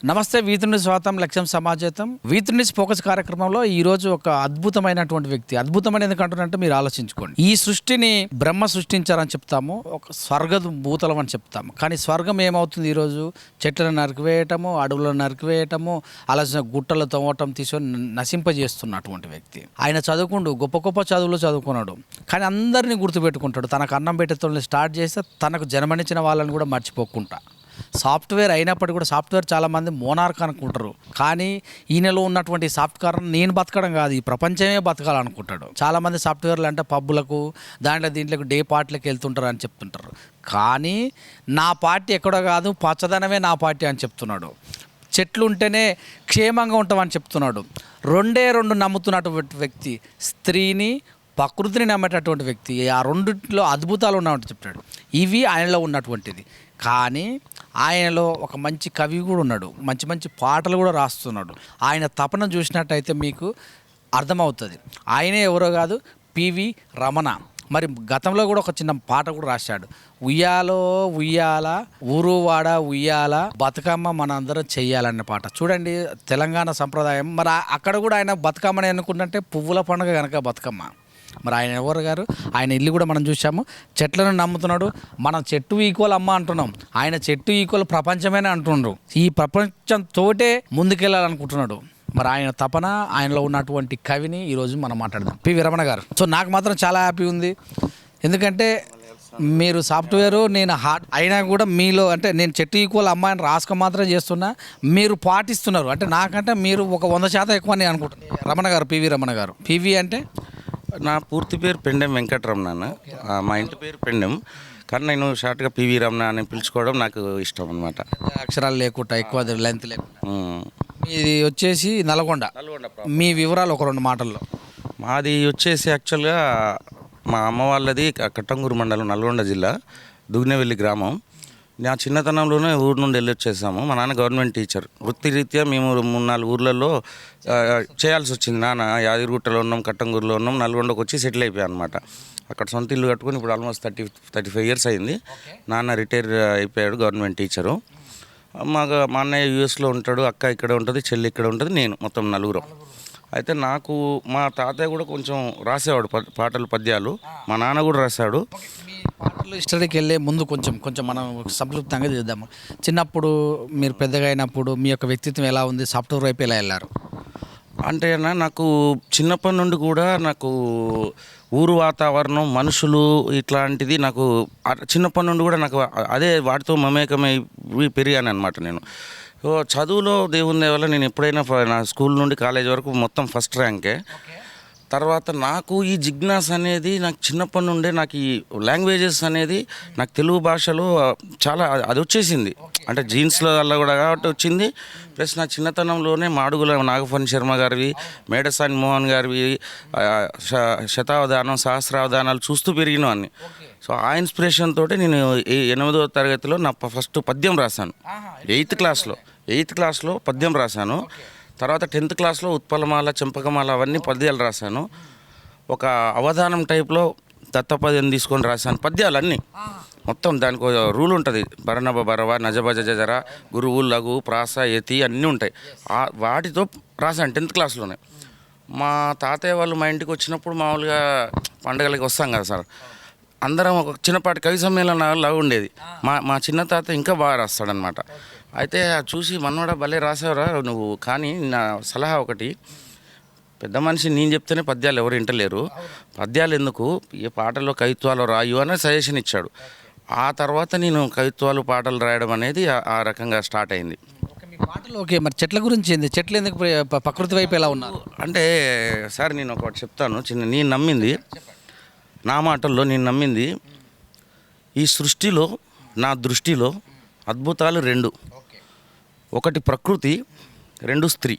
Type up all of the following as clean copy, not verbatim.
నమస్తే వీతుని స్వాతం లక్ష్యం సమాజేతం వీతుని ఫోకస్ కార్యక్రమంలో ఈ రోజు ఒక అద్భుతమైనటువంటి వ్యక్తి అద్భుతమైన ఎందుకంటున్నారంటే మీరు ఆలోచించుకోండి. ఈ సృష్టిని బ్రహ్మ సృష్టించారని చెప్తాము, ఒక స్వర్గ భూతలం అని చెప్తాము. కానీ స్వర్గం ఏమవుతుంది ఈరోజు? చెట్లను నరికివేయటము, అడవులను నరికివేయటము, అలసిన గుట్టలు తవ్వటం తీసుకొని నశింపజేస్తున్నటువంటి వ్యక్తి. ఆయన చదువుకుంటూ గొప్ప గొప్ప చదువులు చదువుకున్నాడు, కానీ అందరినీ గుర్తుపెట్టుకుంటాడు. తనకు అన్నం పెట్టేతో స్టార్ట్ చేస్తే తనకు జన్మనిచ్చిన వాళ్ళని కూడా మర్చిపోకుండా సాఫ్ట్వేర్ అయినప్పటికీ కూడా సాఫ్ట్వేర్ చాలామంది మోనార్క్ అనుకుంటారు, కానీ ఈయనలో ఉన్నటువంటి సాఫ్ట్వేర్ నేను బతకడం కాదు, ఈ ప్రపంచమే బతకాలనుకుంటాడు. చాలామంది సాఫ్ట్వేర్లు అంటే పబ్బులకు దీంట్లోకి డే పార్టీలకు వెళ్తుంటారు అని చెప్తుంటారు, కానీ నా పార్టీ ఎక్కడో కాదు, పచ్చదనమే నా పార్టీ అని చెప్తున్నాడు. చెట్లు ఉంటేనే క్షేమంగా ఉంటామని చెప్తున్నాడు. రెండు నమ్ముతున్నటువంటి వ్యక్తి, స్త్రీని ప్రకృతిని నమ్మేటటువంటి వ్యక్తి. ఆ రెండిట్లో అద్భుతాలు ఉన్నామంటే చెప్తాడు. ఇవి ఆయనలో ఉన్నటువంటిది. కానీ ఆయనలో ఒక మంచి కవి కూడా ఉన్నాడు, మంచి మంచి పాటలు కూడా రాస్తున్నాడు. ఆయన తపన చూసినట్టయితే మీకు అర్థమవుతుంది. ఆయనే ఎవరో కాదు, పివి రమణ. మరి గతంలో కూడా ఒక చిన్న పాట కూడా రాశాడు. ఉయ్యాలో ఉయ్యాల ఊరువాడ ఉయ్యాల బతుకమ్మ మనందరం చెయ్యాలన్న పాట. చూడండి, తెలంగాణ సంప్రదాయం. మరి అక్కడ కూడా ఆయన బతుకమ్మని అనుకుంటే పువ్వుల పండుగ కనుక బతుకమ్మ. మరి ఆయన ఎవరు గారు? ఆయన ఇల్లు కూడా మనం చూసాము. చెట్లను నమ్ముతున్నాడు. మనం చెట్టు ఈక్వల్ అమ్మ అంటున్నాం, ఆయన చెట్టు ఈక్వల్ ప్రపంచమేనే అంటుండ్రు. ఈ ప్రపంచంతోటే ముందుకెళ్ళాలనుకుంటున్నాడు. మరి ఆయన తపన, ఆయనలో ఉన్నటువంటి కవిని ఈరోజు మనం మాట్లాడదాం. పివి రమణ గారు. సో నాకు మాత్రం చాలా హ్యాపీ ఉంది, ఎందుకంటే మీరు సాఫ్ట్వేరు, నేను హార్డ్ అయినా కూడా మీలో అంటే నేను చెట్టు ఈక్వల్ అమ్మాయిని రాసుక మాత్రం చేస్తున్నా, మీరు పాటిస్తున్నారు. అంటే నాకంటే మీరు ఒక 100% ఎక్కువ అని అనుకుంటున్నాను. రమణ గారు, పివి రమణ గారు. పివి అంటే నా పూర్తి పేరు పెండెం వెంకటరమణ అన్న. మా ఇంటి పేరు పెండెం, కానీ నేను షార్ట్గా పివి రమణ అని పిలుచుకోవడం నాకు ఇష్టం అనమాట. అక్షరాలు లేకుండా, ఎక్కువ లెంత్ లేకుండా. ఇది వచ్చేసి నల్గొండ. మీ వివరాలు ఒక 2 మాటల్లో. మాది వచ్చేసి యాక్చువల్గా మా అమ్మ వాళ్ళది కట్టంగూరు మండలం, నల్గొండ జిల్లా, దుగ్నెవెల్లి గ్రామం. నా చిన్నతనంలోనే ఊరు నుండి వెళ్ళి వచ్చేసాము. మా నాన్న గవర్నమెంట్ టీచర్. వృత్తిరీత్యా మేము 3-4 ఊర్లలో చేయాల్సి వచ్చింది. నాన్న యాదగిరిగుట్టలో ఉన్నాం, కట్టంగూరులో ఉన్నాం, నల్గొండకు వచ్చి సెటిల్ అయిపోయాం అనమాట. అక్కడ సొంత ఇల్లు కట్టుకుని ఇప్పుడు ఆల్మోస్ట్ 35 ఇయర్స్ అయింది. నాన్న రిటైర్ అయిపోయాడు, గవర్నమెంట్ టీచరు. మా అన్నయ్య యూఎస్లో ఉంటాడు, అక్క ఇక్కడ ఉంటుంది, చెల్లి ఇక్కడ ఉంటుంది, నేను మొత్తం 4. అయితే నాకు మా తాతయ్య కూడా కొంచెం రాసేవాడు పాటలు, పద్యాలు. మా నాన్న కూడా రాశాడు. పాటలు హిస్టరీకి వెళ్ళే ముందు కొంచెం మనం సంక్షిప్తంగా చేద్దాము. చిన్నప్పుడు మీరు పెద్దగా అయినప్పుడు మీ యొక్క వ్యక్తిత్వం ఎలా ఉంది? సాఫ్ట్వేర్ వైపు ఎలా వెళ్ళారు? అంటే అన్న, నాకు చిన్నప్పటి నుండి కూడా నాకు ఊరు వాతావరణం, మనుషులు ఇట్లాంటిది నాకు చిన్నప్పటి నుండి కూడా నాకు అదే వాటితో మమేకమై పెరిగాను అనమాట. నేను చదువులో దేవుని వల్ల నేను ఎప్పుడైనా నా స్కూల్ నుండి కాలేజ్ వరకు మొత్తం ఫస్ట్ ర్యాంకే. తర్వాత నాకు ఈ జిజ్ఞాస అనేది నాకు చిన్నప్పటి నుండే, నాకు ఈ లాంగ్వేజెస్ అనేది నాకు తెలుగు భాషలో చాలా అది వచ్చేసింది. అంటే జీన్స్లో వల్ల కూడా కాబట్టి వచ్చింది. ప్లస్ నా చిన్నతనంలోనే మాడుగుల నాగఫణి శర్మ గారివి, మేడసాని మోహన్ గారివి శతావధానం, సహస్రావధానాలు చూస్తూ పెరిగిన అన్ని. సో ఆ ఇన్స్పిరేషన్ తోటి నేను 8వ తరగతిలో నా ఫస్ట్ పద్యం రాశాను. 8th క్లాస్లో పద్యం రాశాను. తర్వాత 10th క్లాస్లో ఉత్పలమాల, చెంపకమాల అవన్నీ పద్యాలు రాశాను. ఒక అవధానం టైప్లో దత్తపద్యం తీసుకొని రాశాను పద్యాలన్నీ. మొత్తం దానికి రూల్ ఉంటుంది. బరనబ బరవ, నజబజ జజర, గురువు, లఘు, ప్రాస, యతి అన్నీ ఉంటాయి. వాటితో రాశాను 10th క్లాస్లోనే. మా తాతయ్య వాళ్ళు మా ఇంటికి వచ్చినప్పుడు మామూలుగా పండుగలకి వస్తాం కదా సార్, అందరం ఒక చిన్నపాటి కవి సమ్మేళనాలు ఉండేది. మా చిన్న తాత ఇంకా బాగా రాస్తాడనమాట. అయితే చూసి మనవాడ భలే రాసావురా నువ్వు, కానీ నా సలహా ఒకటి, పెద్ద మనిషి నేను చెప్తేనే పద్యాలు ఎవరు వింటలేరు, పద్యాలు ఎందుకు, ఏ పాటల్లో కవిత్వాలు రాయు అని సజెషన్ ఇచ్చాడు. ఆ తర్వాత నేను కవిత్వాలు, పాటలు రాయడం అనేది ఆ రకంగా స్టార్ట్ అయింది. పాటలు ఓకే. మరి చెట్ల గురించి ఏంది? చెట్లు ఎందుకు ప్రకృతి వైపు ఎలా ఉన్నారు అంటే సార్, నేను ఒకటి చెప్తాను నేను నమ్మింది, నా మాటల్లో నేను నమ్మింది, ఈ సృష్టిలో నా దృష్టిలో అద్భుతాలు 2. ఒకటి ప్రకృతి, 2 స్త్రీ.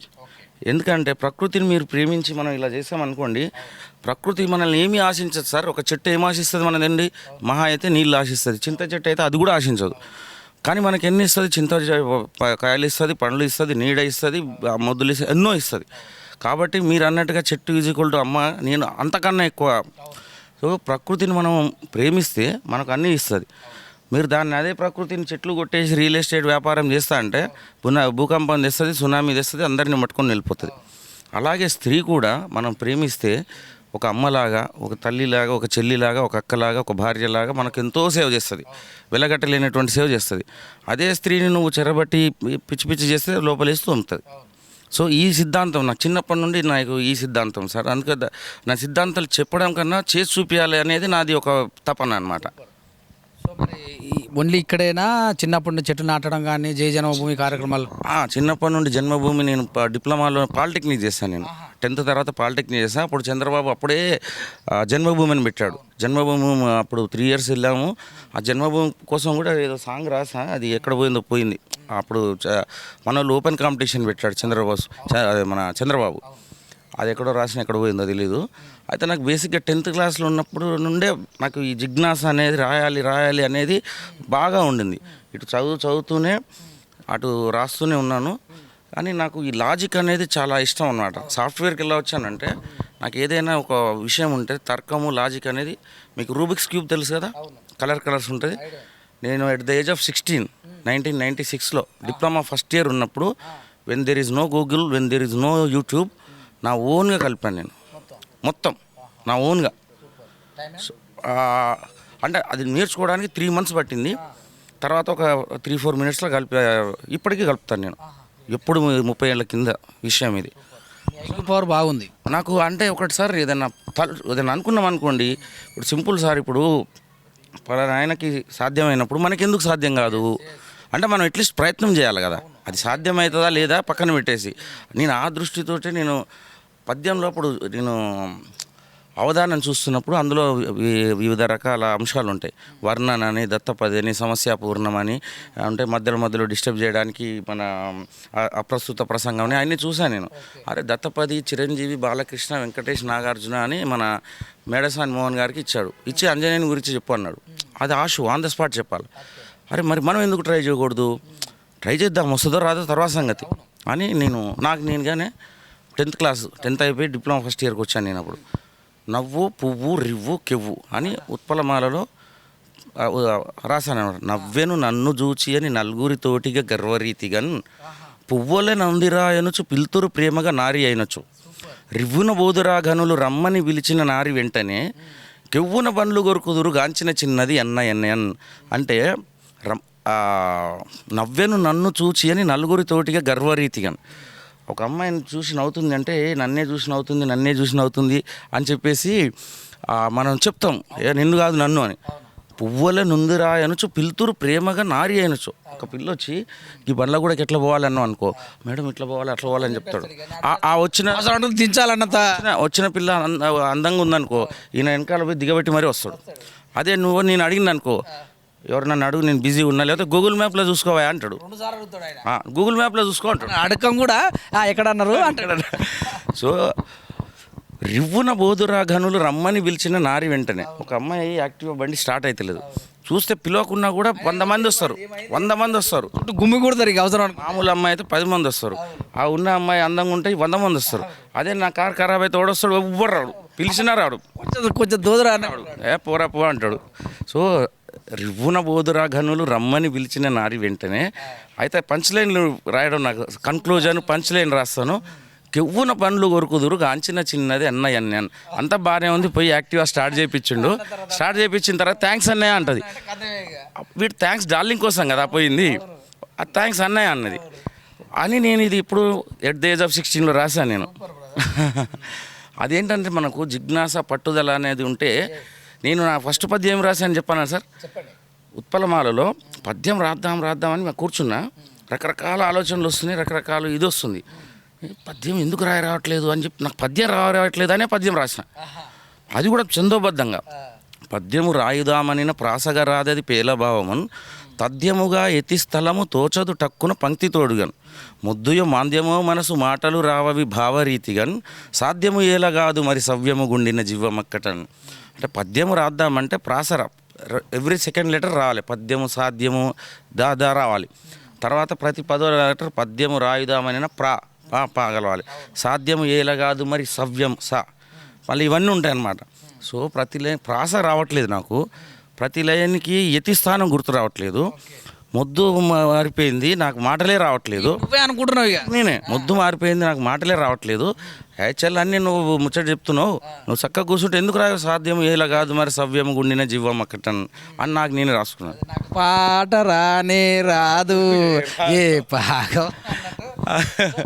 ఎందుకంటే ప్రకృతిని మీరు ప్రేమించి మనం ఇలా చేసామనుకోండి, ప్రకృతి మనల్ని ఏమీ ఆశించదు సార్. ఒక చెట్టు ఏం ఆశిస్తుంది మనదండి? మహా అయితే నీళ్ళు ఆశిస్తుంది. చింత చెట్టు అయితే అది కూడా ఆశించదు. కానీ మనకి ఎన్ని ఇస్తుంది? చింత కాయలు ఇస్తుంది, పండ్లు ఇస్తుంది, నీడ ఇస్తుంది, మొద్దులు ఇస్తుంది, ఎన్నో ఇస్తుంది. కాబట్టి మీరు అన్నట్టుగా చెట్టు ఈజ్ఈక్వల్ టు అమ్మ, నేను అంతకన్నా ఎక్కువ. సో ప్రకృతిని మనం ప్రేమిస్తే మనకు అన్నీ ఇస్తుంది. మీరు దాన్ని అదే ప్రకృతిని చెట్లు కొట్టేసి రియల్ ఎస్టేట్ వ్యాపారం చేస్తా అంటే భూకంపం తెస్తుంది, సునామీ తెస్తుంది, అందరిని పట్టుకొని వెళ్ళిపోతుంది. అలాగే స్త్రీ కూడా మనం ప్రేమిస్తే ఒక అమ్మలాగా, ఒక తల్లిలాగా, ఒక చెల్లిలాగా, ఒక అక్కలాగా, ఒక భార్యలాగా మనకు ఎంతో సేవ చేస్తుంది, వెలగట్టలేనటువంటి సేవ చేస్తుంది. అదే స్త్రీని నువ్వు చెరబట్టి పిచ్చి పిచ్చి చేస్తే లోపలేస్తూ ఉంటుంది. సో ఈ సిద్ధాంతం నాకు చిన్నప్పటి నుండి నాకు ఈ సిద్ధాంతం సార్. అందుకే నా సిద్ధాంతాలు చెప్పడం కన్నా చేసి చూపించాలి అనేది నాది ఒక తపన అనమాట. సో మరి ఓన్లీ ఇక్కడైనా చిన్నప్పటి నుంచి చెట్టు నాటడం కానీ జయ జన్మభూమి కార్యక్రమాలు? చిన్నప్పటి నుండి జన్మభూమి నేను డిప్లొమాలో పాలిటెక్నిక్ చేశాను. నేను 10th తర్వాత పాలిటెక్నిక్ చేశాను. అప్పుడు చంద్రబాబు అప్పుడే జన్మభూమిని పెట్టాడు. జన్మభూమి అప్పుడు 3 years వెళ్ళాము. ఆ జన్మభూమి కోసం కూడా ఏదో సాంగ్ రాసా, అది ఎక్కడ పోయిందో పోయింది. అప్పుడు మన వాళ్ళు ఓపెన్ కాంపిటీషన్ పెట్టాడు చంద్రబాబు. అది ఎక్కడో రాసిన ఎక్కడ పోయిందో తెలీదు. అయితే నాకు బేసిక్గా 10th క్లాస్లో ఉన్నప్పుడు నుండే నాకు ఈ జిజ్ఞాస అనేది రాయాలి అనేది బాగా ఉండింది. ఇటు చదువుతూనే అటు రాస్తూనే ఉన్నాను. కానీ నాకు ఈ లాజిక్ అనేది చాలా ఇష్టం అన్నమాట. సాఫ్ట్వేర్కి ఎలా వచ్చానంటే నాకు ఏదైనా ఒక విషయం ఉంటే తర్కము, లాజిక్ అనేది, మీకు రూబిక్స్ క్యూబ్ తెలుసు కదా, కలర్స్ ఉంటుంది. నేను ఎట్ ద ఏజ్ ఆఫ్ 16, 1996లో డిప్లొమా ఫస్ట్ ఇయర్ ఉన్నప్పుడు, when there is no Google, when there is no YouTube, నా ఓన్గా కలిపాను నేను మొత్తం, నా ఓన్గా. అంటే అది నేర్చుకోవడానికి 3 months పట్టింది. తర్వాత ఒక 3-4 minutesలో ఇప్పటికీ కలుపుతాను నేను. ఎప్పుడు 30 ఏళ్ళ కింద విషయం ఇది. పవర్ బాగుంది నాకు. అంటే ఒకటిసారి ఏదైనా అనుకున్నాం అనుకోండి, ఇప్పుడు సింపుల్ సార్, ఇప్పుడు పలానా ఆయనకి సాధ్యమైనప్పుడు మనకి ఎందుకు సాధ్యం కాదు అంటే మనం అట్లీస్ట్ ప్రయత్నం చేయాలి కదా. అది సాధ్యమవుతుందా లేదా పక్కన పెట్టేసి, నేను ఆ దృష్టితోటి నేను పద్యంలో అప్పుడు నేను అవధానం చూస్తున్నప్పుడు అందులో వివిధ రకాల అంశాలు ఉంటాయి. వర్ణన అని, దత్తపది అని, సమస్యాపూర్ణం అని అంటే మధ్యలో డిస్టర్బ్ చేయడానికి మన అప్రస్తుత ప్రసంగం అని అన్నీ చూశాను నేను. అరే దత్తపది చిరంజీవి, బాలకృష్ణ, వెంకటేష్, నాగార్జున అని మన మేడసాని మోహన్ గారికి ఇచ్చి అంజనేయుని గురించి చెప్పు అన్నాడు. అది ఆన్ ద స్పాట్ చెప్పాలి. అరే మరి మనం ఎందుకు ట్రై చేయకూడదు, ట్రై చేద్దాం, వస్తుందో రాదో తర్వాత సంగతి అని నాకు నేనుగానే 10th అయిపోయి డిప్లొమా ఫస్ట్ ఇయర్కి వచ్చాను. నేను అప్పుడు నవ్వు, పువ్వు, రివ్వు, కెవ్వు అని ఉత్పలమాలలో రాశాను అనమాట. నవ్వెను నన్ను జూచి అని నలుగురితోటిగా గర్వరీతిగన్, పువ్వులే నందిరాయనుచు పిల్తురు ప్రేమగా నారి అయినచు, రివ్వున బోధురా ఘనులు రమ్మని పిలిచిన నారి వెంటనే, కెవ్వున బండ్లు గొరుకుదురు గాంచిన చిన్నది ఎన్నయన్ అంటే నవ్వెను నన్ను చూచి అని నలుగురితోటిగా గర్వరీతిగన్. ఒక అమ్మాయిని చూసి నవ్వుతుంది అంటే నన్నే చూసి నవ్వుతుంది అని చెప్పేసి మనం చెప్తాం, నిన్ను కాదు నన్ను అని. పువ్వుల నుందిరా అనొచ్చు, పిలుతురు ప్రేమగా నారి అయినచ్చు. ఒక పిల్ల వచ్చి ఈ బండ్ల కూడా ఎట్లా పోవాలన్నావు అనుకో, మేడం ఇట్లా పోవాలి అట్లా పోవాలని చెప్తాడు. వచ్చిన పిల్ల అందంగా ఉందనుకో, ఈయన వెనకాల పోయి దిగబెట్టి మరీ వస్తాడు. అదే నేను అడిగింది అనుకో, ఎవరు నన్ను అడుగు, నేను బిజీ ఉన్నా, లేకపోతే గూగుల్ మ్యాప్లో చూసుకోవా అంటాడు. గూగుల్ మ్యాప్లో చూసుకో అంటాడు. అడగం కూడా ఎక్కడ అన్నారు అంటాడు. సో రివ్వున బోధురా ఘనులు రమ్మని పిలిచిన నారి వెంటనే. ఒక అమ్మాయి యాక్టివ్ బండి స్టార్ట్ అవుతలేదు, చూస్తే పిలవకున్నా కూడా 100 మంది వస్తారు. గుమ్మి కూడతారు ఇక అవసరం. మామూలు అమ్మాయి అయితే 10 మంది వస్తారు. ఆ ఉన్న అమ్మాయి అందంగా ఉంటే 100 మంది వస్తారు. అదే నా కార్ ఖరాబ్ అయితే ఓడొస్తాడు, ఎవ్వరు రాడు, పిలిచినా రాడు, కొంచెం దూదరా అన్నాడు, పోరా పో అంటాడు. సో రివ్వున బోధురా ఘనులు రమ్మని పిలిచిన నారి వెంటనే. అయితే పంచ్లైన్లు రాయడం నాకు కన్క్లూజన్, పంచ్లైన్ రాస్తాను. కెవ్వున పండ్లు కొరుకుదురు గాంచిన చిన్నది అన్నయ్య. అంతా బాగానే ఉంది, పోయి యాక్టివ్గా స్టార్ట్ చేయించిన తర్వాత థ్యాంక్స్ అన్నయ్య అంటది. వీడు థ్యాంక్స్ డార్లింగ్ కోసం కదా పోయింది, ఆ థ్యాంక్స్ అన్నయ్య అన్నది అని నేను ఇది ఇప్పుడు ఎట్ ద ఏజ్ ఆఫ్ 16లో రాశాను నేను. అదేంటంటే మనకు జిజ్ఞాస, పట్టుదల అనేది ఉంటే, నేను నా ఫస్ట్ పద్యం ఏం రాశాను చెప్పాను సార్. ఉత్పలమాలలో పద్యం రాద్దామని మేము కూర్చున్నా, రకరకాల ఆలోచనలు వస్తున్నాయి, రకరకాల ఇది వస్తుంది. పద్యం ఎందుకు రావట్లేదు అని చెప్పి నాకు పద్యం రావట్లేదు అనే పద్యం రాసిన, అది కూడా ఛందోబద్ధంగా. పద్యము రాయుదామనిన ప్రాసగా రాదది పేలభావమున్, తద్యముగా ఎతి స్థలము తోచదు టక్కున పంక్తి తోడుగన్, ముద్దుయో మాంద్యమో మనసు మాటలు రావవి భావరీతిగన్, సాధ్యము ఏలగాదు మరి సవ్యము గుండిన జివ్వమక్కటన్. అంటే పద్యము రాద్దామంటే ప్రాస ఎవ్రీ సెకండ్ లెటర్ రావాలి, పద్యము సాధ్యము దా రావాలి. తర్వాత ప్రతి 10వ లెటర్ పద్యము రాయుదామనిన పాగలవాలి, సాధ్యము ఏలగాదు మరి సవ్యం సా, మళ్ళీ ఇవన్నీ ఉంటాయి అన్నమాట. సో ప్రాస రావట్లేదు నాకు, ప్రతి లైన్కి యతి స్థానం గుర్తు రావట్లేదు, మొద్దు మారిపోయింది, నాకు మాటలే రావట్లేదు. నువ్వే అనుకుంటున్నావు ఇక. నేనే మొద్దు మారిపోయింది, నాకు మాటలే రావట్లేదు. యాక్చువల్ అన్నీ నువ్వు ముచ్చట చెప్తున్నావు, నువ్వు చక్కగా కూర్చుంటే ఎందుకు రావు సాధ్యం ఇలా కాదు మరి సవ్యం గుండిన జీవం అక్కటన్ అని నాకు నేనే రాసుకున్నాను. నాకు పాట రానే రాదు ఏ పాగం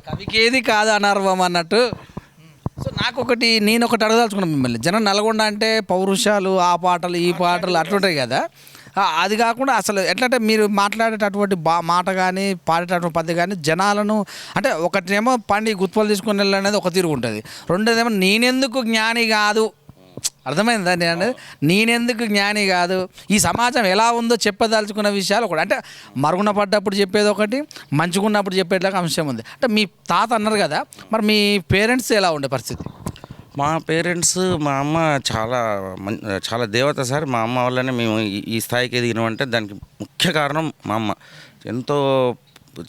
కవికి ఏది కాదు అనర్వం అన్నట్టు. సో నేను ఒకటి అడగదలుచుకున్నాను మిమ్మల్ని. జనం నల్గొండ అంటే పౌరుషాలు, ఆ పాటలు ఈ పాటలు అట్లుంటాయి కదా. అది కాకుండా అసలు ఎట్లంటే మీరు మాట్లాడేటటువంటి మాట కానీ పాడేటటువంటి పద్ధతి కానీ జనాలను అంటే ఒకటేమో పండి గుత్పలు తీసుకొని వెళ్ళనేది ఒక తీరు ఉంటుంది, రెండోదేమో నేనెందుకు జ్ఞాని కాదు, అర్థమైందా నేనెందుకు జ్ఞాని కాదు, ఈ సమాజం ఎలా ఉందో చెప్పదలుచుకున్న విషయాలు ఒకటి. అంటే మరుగున పడ్డప్పుడు చెప్పేది ఒకటి, మంచుకున్నప్పుడు చెప్పేట్లాగా అంశం ఉంది. అంటే మీ తాత అన్నారు కదా, మరి మీ పేరెంట్స్ ఎలా ఉండే పరిస్థితి? మా పేరెంట్స్, మా అమ్మ చాలా దేవత సార్. మా అమ్మ వల్లనే మేము ఈ స్థాయికి ఎదిగినామంటే దానికి ముఖ్య కారణం మా అమ్మ. ఎంతో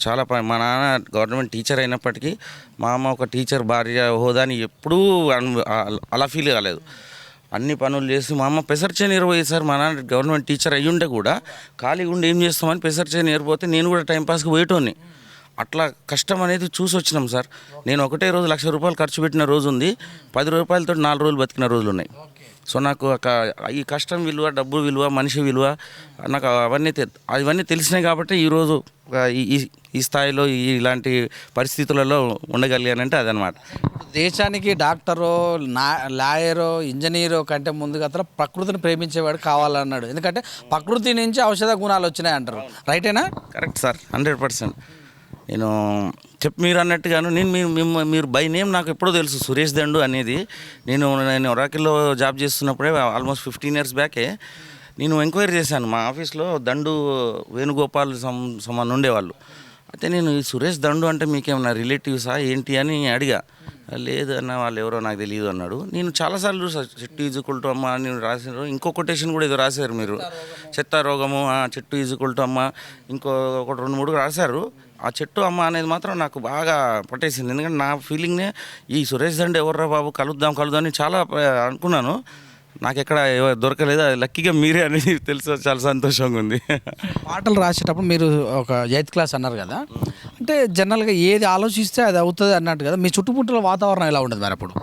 చాలా మా నాన్న గవర్నమెంట్ టీచర్ అయినప్పటికీ మా అమ్మ ఒక టీచర్ భార్య హోదాని ఎప్పుడూ అలా ఫీల్ కాలేదు. అన్ని పనులు చేసి మా అమ్మ పెసర్చేని ఎరబోయేది సార్. మా నాన్న గవర్నమెంట్ టీచర్ అయ్యుండే కూడా ఖాళీగా ఉండి ఏం చేస్తామని పెసర్చేని ఎరబోతే నేను కూడా టైంపాస్కి పోయేటోని. అట్లా కష్టం అనేది చూసి వచ్చినాం సార్. నేను ఒకటే రోజు 1,00,000 రూపాయలు ఖర్చు పెట్టిన రోజు ఉంది, 10 రూపాయలతో 4 రోజులు బతికిన రోజులు ఉన్నాయి. సో నాకు ఈ కష్టం విలువ, డబ్బు విలువ, మనిషి విలువ నాకు అవన్నీ తెలిసినాయి కాబట్టి ఈరోజు ఈ స్థాయిలో ఇలాంటి పరిస్థితులలో ఉండగలిగానంటే అదనమాట. దేశానికి డాక్టరో లాయరో ఇంజనీరో కంటే ముందుగా అతను ప్రకృతిని ప్రేమించేవాడు కావాలన్నాడు. ఎందుకంటే ప్రకృతి నుంచి ఔషధ గుణాలు వచ్చినాయి అంటారు, రైటేనా? Correct sir, 100%. నేను మీరు అన్నట్టుగాను మీరు బై నేమ్ నాకు ఎప్పుడో తెలుసు సురేష్ దండు అనేది. నేను ఒరాకిల్లో జాబ్ చేస్తున్నప్పుడే ఆల్మోస్ట్ 15 years బ్యాకే నేను ఎంక్వైరీ చేశాను. మా ఆఫీస్లో దండు వేణుగోపాల్ సమాన్ ఉండేవాళ్ళు. అయితే నేను ఈ సురేష్ దండు అంటే మీకేమన్నా రిలేటివ్సా ఏంటి అని అడిగా. లేదు అన్న, వాళ్ళు ఎవరో నాకు తెలియదు అన్నాడు. నేను చాలాసార్లు చూసాను, చెట్టు ఈజుకుంటూ అమ్మ నేను రాసారు. ఇంకో కొటేషన్ కూడా ఏదో రాశారు మీరు, చెత్త రోగము, చెట్టు ఈజుకుంటూ అమ్మ, ఒకటి 2-3 రాశారు. ఆ చెట్టు అమ్మ అనేది మాత్రం నాకు బాగా పట్టేసింది. ఎందుకంటే నా ఫీలింగ్నే ఈ సురేష్ దండు ఎవర్రా బాబు, కలుద్దాం అని చాలా అనుకున్నాను. నాకు ఎక్కడ దొరకలేదు, లక్కీగా మీరే అనేది తెలుసు, చాలా సంతోషంగా ఉంది. పాటలు రాసేటప్పుడు మీరు ఒక 8th క్లాస్ అన్నారు కదా, అంటే జనరల్గా ఏది ఆలోచిస్తే అది అవుతుంది అన్నట్టు కదా, మీ చుట్టుముట్టుల వాతావరణం ఎలా ఉండదు మరి అప్పుడు?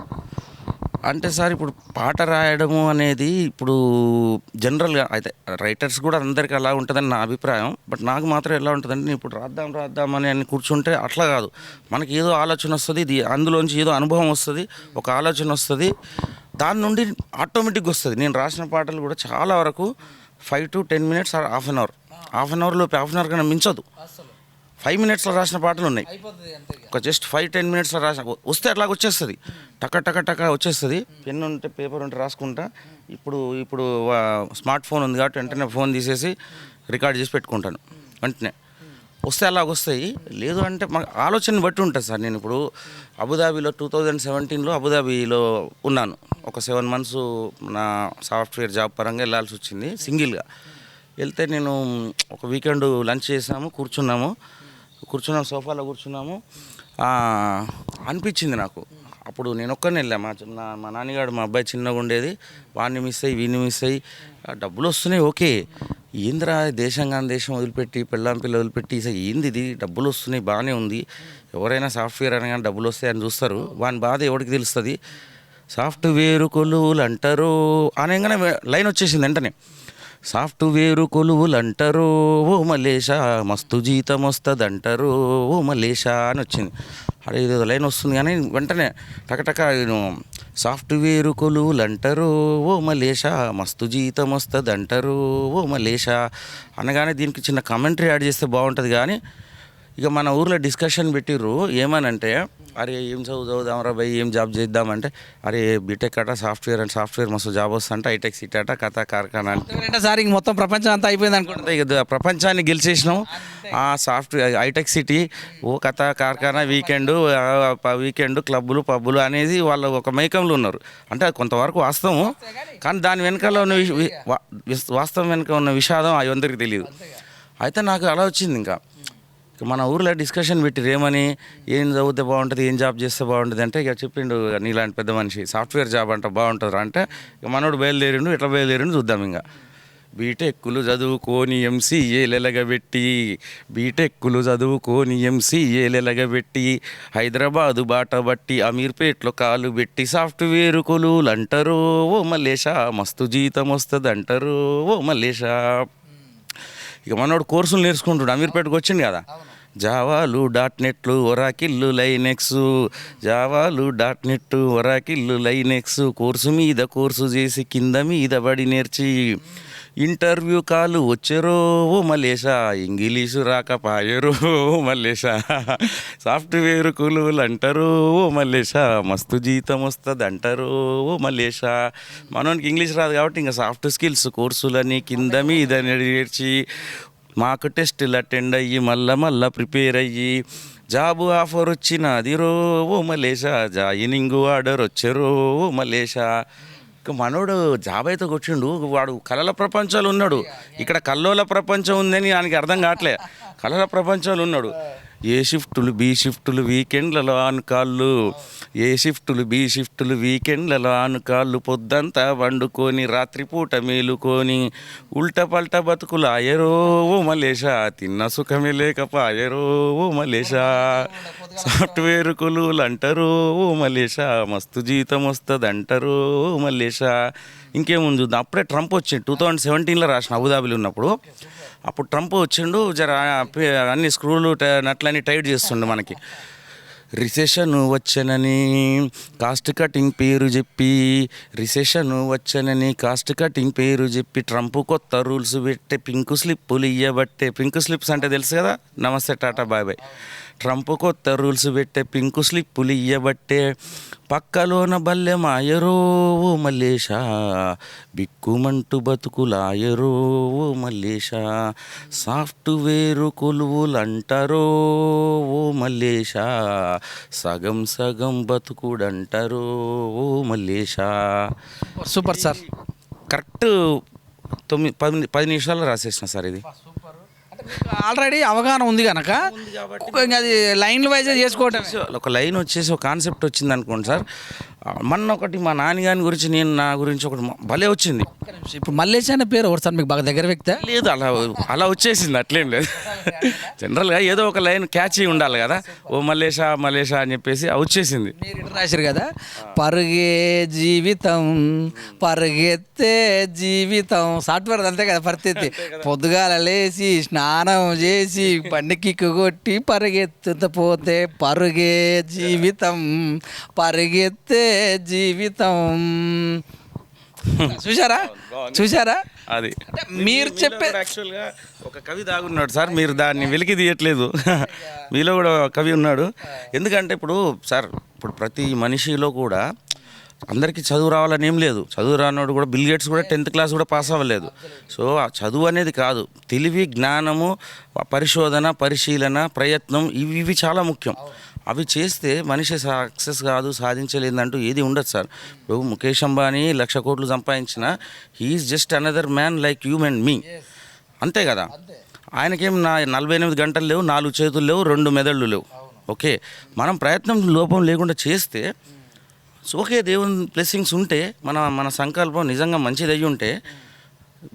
అంటే సార్ ఇప్పుడు పాట రాయడము అనేది ఇప్పుడు జనరల్గా అయితే రైటర్స్ కూడా అందరికీ అలా ఉంటుందని నా అభిప్రాయం. బట్ నాకు మాత్రం ఎలా ఉంటుందంటే నేను ఇప్పుడు రాద్దామని అని కూర్చుంటే అట్లా కాదు. మనకి ఏదో ఆలోచన వస్తుంది, అందులోంచి ఏదో అనుభవం వస్తుంది, ఒక ఆలోచన వస్తుంది, దాని నుండి ఆటోమేటిక్గా వస్తుంది. నేను రాసిన పాటలు కూడా చాలా వరకు 5 to 10 minutes or half an hour లోపు, హాఫ్ అన్ అవర్ కన్నా మించదు. 5 minutesలో రాసిన పాటలు ఉన్నాయి, ఒక జస్ట్ 5-10 minutesలో రాసిన వస్తే అట్లాగ వచ్చేస్తుంది, టక వచ్చేస్తుంది. పెన్ ఉంటే పేపర్ ఉంటే రాసుకుంటా. ఇప్పుడు స్మార్ట్ ఫోన్ ఉంది కాబట్టి వెంటనే ఫోన్ తీసేసి రికార్డ్ చేసి పెట్టుకుంటాను, వెంటనే వస్తే అలాగ వస్తాయి. లేదు అంటే మాకు ఆలోచన బట్టి ఉంటుంది సార్. నేను ఇప్పుడు అబుదాబీలో 2017లో అబుదాబీలో ఉన్నాను. ఒక 7 months నా సాఫ్ట్వేర్ జాబ్ పరంగా వెళ్ళాల్సి వచ్చింది సింగిల్గా. వెళ్తే నేను ఒక వీకెండ్ లంచ్ చేసాము, కూర్చున్నాము సోఫాలో కూర్చున్నాము. అనిపించింది నాకు. అప్పుడు నేను ఒక్కరిని వెళ్ళా. మా నాన్నగాడు, మా అబ్బాయి చిన్నగా ఉండేది, వాడిని మిస్ అయ్యి వీడిని మిస్ అయ్యి, డబ్బులు వస్తున్నాయి ఓకే, ఏందిరా దేశం వదిలిపెట్టి పిల్ల వదిలిపెట్టి ఏంది ఇది, డబ్బులు వస్తున్నాయి బాగానే ఉంది, ఎవరైనా సాఫ్ట్వేర్ అనగానే డబ్బులు వస్తాయి అని చూస్తారు, వాని బాధ ఎవరికి తెలుస్తుంది, సాఫ్ట్వేర్ కొలువులు అంటారు అనగానే లైన్ వచ్చేసింది వెంటనే. సాఫ్ట్వేరు కొలువులు అంటారు ఓ మలేషా, మస్తు జీతం వస్తుంది అంటారు ఓ మలేషా అని వచ్చింది. అరే ఇదేదో లైన్ వస్తుంది కానీ వెంటనే టకటక నేను సాఫ్ట్వేరు కొలువులు అంటారు ఓ మలేషా, మస్తు జీతం వస్తుంది అంటారు ఓ మలేషా అనగానే దీనికి చిన్న కామెంటరీ యాడ్ చేస్తే బాగుంటుంది. కానీ ఇక మన ఊర్లో డిస్కషన్ పెట్టిర్రు ఏమనంటే, అరే ఏం చదువుదాంరా భయ్, ఏం జాబ్ చేద్దామంటే, అరే బీటెక్ అట సాఫ్ట్వేర్ మస్తు జాబ్ వస్తుంట, హైటెక్ సిటీ అట, కథ కార్ఖానా అంటే సార్ ఇంక మొత్తం ప్రపంచం అంతా అయిపోయింది అనుకుంటా. ఇక ప్రపంచాన్ని గెలిచేసినాం. ఆ సాఫ్ట్వేర్ హైటెక్ సిటీ, ఓ కథ కార్ఖానా, వీకెండ్ క్లబ్బులు పబ్బులు అనేది వాళ్ళు ఒక మైకంలో ఉన్నారు. అంటే కొంతవరకు వాస్తవం, కానీ దాని వెనకాల ఉన్న వాస్తవం వెనక ఉన్న విషాదం అవి అందరికీ తెలియదు. అయితే నాకు అలా వచ్చింది. ఇంకా మన ఊర్లో డిస్కషన్ పెట్టిరు ఏమని, ఏం చదివితే బాగుంటుంది, ఏం జాబ్ చేస్తే బాగుంటుంది అంటే, ఇక చెప్పిండు నీలాంటి పెద్ద మనిషి సాఫ్ట్వేర్ జాబ్ అంట బాగుంటుంది అంటే, ఇక మనోడు బయలుదేరిండు. ఎట్లా బయలుదేరిండు చూద్దాం. ఇంకా బీటెక్కులు చదువుకొని ఎంసీఏలెలగబెట్టి బీటెక్కులు చదువుకొని ఎంసీఏలెలగబెట్టి హైదరాబాదు బాట బట్టి అమీర్పేట్లో కాలు పెట్టి సాఫ్ట్వేర్ కొలువులు అంటారు ఓ మల్లేషా మస్తు జీతం వస్తుంది అంటారు ఓ మల్లేషా. ఇక మనోడు కోర్సులు నేర్చుకుంటాడు, అమీర్పేటకు వచ్చింది కదా. జావాలు .నెట్లు ఒరాకిల్లు లైనెక్స్ జావాలు .నెట్ ఒరాకిల్లు లైనెక్స్ కోర్సు మీద కోర్సు చేసి కింద మీద పడి నేర్చి ఇంటర్వ్యూ కాలు వచ్చారో ఓ మల్లేషా ఇంగ్లీషు రాకపాయరో ఓ మల్లేషా సాఫ్ట్వేర్ కొలువులు అంటారు ఓ మల్లేషా మస్తు జీతం వస్తుంది అంటారు ఓ మల్లేషా. మనోనికి ఇంగ్లీష్ రాదు కాబట్టి ఇంకా సాఫ్ట్ స్కిల్స్ కోర్సులని కింద మీద నేర్చి మాకు టెస్టులు అటెండ్ అయ్యి మళ్ళా ప్రిపేర్ అయ్యి జాబు ఆఫర్ వచ్చినది రో ఓ మల్లేషా జాయినింగ్ ఆర్డర్ వచ్చారో ఓ మల్లేషా. ఇక మనోడు జాబ్ అయితే వచ్చిండు, వాడు కళల ప్రపంచాలు ఉన్నాడు. ఇక్కడ కల్లోల ప్రపంచం ఉందని ఆయనకి అర్థం కావట్లే. కళల ప్రపంచాలు ఉన్నాడు. ఏ షిఫ్టులు బి షిఫ్టులు వీకెండ్లలో ఆన్ కాళ్ళు ఏ షిఫ్టులు బి షిఫ్టులు వీకెండ్లలో ఆన్ కాళ్ళు పొద్దంతా వండుకొని రాత్రిపూట మేలుకొని ఉల్టా పల్టా బతుకులు ఆయరో ఓ మల్లేషా తిన్న సుఖమే లేకపాయరో ఓ మల్లేషా సాఫ్ట్వేర్ కొలువులు అంటారు ఓ మల్లేషా మస్తు జీతం వస్తుంది అంటారు ఓ మల్లేషా. ఇంకేముంది చూద్దాం. అప్పుడే ట్రంప్ వచ్చిండు 2017లో రాసిన అబుదాబిలో ఉన్నప్పుడు. అప్పుడు ట్రంప్ వచ్చిండు, జర అన్ని స్క్రూలు నట్లన్నీ టైట్ చేస్తుండు మనకి. రిసెషన్ వచ్చనని కాస్ట్ కటింగ్ పేరు చెప్పి రిసెషన్ వచ్చనని కాస్ట్ కటింగ్ పేరు చెప్పి ట్రంప్ కొత్త రూల్స్ పెట్టే పింక్ స్లిప్పులు ఇయ్యబట్టే. పింక్ స్లిప్స్ అంటే తెలుసు కదా, నమస్తే టాటా బాయ్ బాయ్. ట్రంప్ కొత్త రూల్స్ పెట్టే పింక్ స్లిప్పులు ఇయ్యబట్టే పక్కలోన బల్లె మాయరో ఓ మల్లేషా బిక్కుమంటూ బతుకులాయరో ఓ మల్లేషా సాఫ్ట్వేర్ కొలువులు అంటారో ఓ మల్లేషా సగం సగం బతుకుడంటారో ఓ మల్లేషా. Super sir. కరెక్ట్ 10 నిమిషాల్లో రాసేసిన సార్ ఇది. ఆల్రెడీ అవగాహన ఉంది కనుక ఇంకా అది లైన్ వైజ్ చేసుకోవటం. ఒక లైన్ వచ్చేసి ఒక కాన్సెప్ట్ వచ్చింది అనుకోండి సార్. మొన్న ఒకటి మా నాన్నగారి గురించి నా గురించి ఒకటి భలే వచ్చింది. ఇప్పుడు మల్లేష్ అనే పేరు ఒకటి సార్ మీకు బాగా దగ్గర వ్యక్తి లేదు, అలా వచ్చేసింది, అట్లేం లేదు. జనరల్గా ఏదో ఒక లైన్ క్యాచ్ ఉండాలి కదా, ఓ మల్లేషా మల్లేషా అని చెప్పేసి వచ్చేసింది. మీరు ఇటు రాశారు కదా, పరుగే జీవితం పరుగెత్తే జీవితం. సాఫ్ట్వేర్ అంతే కదా పరిస్థితి. పొద్దుగాల లేచి స్నానం చేసి బండికి కొట్టి పరిగెత్తుపోతే పరుగే జీవితం పరిగెత్తే జీవితం. చూసారా అది మీరు చెప్పే యాక్చువల్గా ఒక కవి దాగున్నాడు సార్, మీరు దాన్ని వెలికి తీయట్లేదు. మీలో కూడా కవి ఉన్నాడు. ఎందుకంటే ఇప్పుడు సార్, ఇప్పుడు ప్రతి మనిషిలో కూడా అందరికీ చదువు రావాలని ఏం లేదు. చదువు రానోడు కూడా బిల్ గేట్స్ కూడా 10th క్లాస్ కూడా పాస్ అవ్వలేదు. సో ఆ చదువు అనేది కాదు, తెలివి, జ్ఞానము, పరిశోధన, పరిశీలన, ప్రయత్నం ఇవి చాలా ముఖ్యం. అవి చేస్తే మనిషి సక్సెస్ కాదు, సాధించలేదంటూ ఏది ఉండదు సార్. ఇప్పుడు ముఖేష్ అంబానీ 1,00,000 కోట్లు సంపాదించిన he is just another man like you and me, అంతే కదా. ఆయనకేం 48 గంటలు లేవు, 4 చేతులు లేవు, 2 మెదళ్ళు లేవు. ఓకే, మనం ప్రయత్నం లోపం లేకుండా చేస్తే ఓకే, దేవుని బ్లెస్సింగ్స్ ఉంటే మన సంకల్పం నిజంగా మంచిది అయ్యి ఉంటే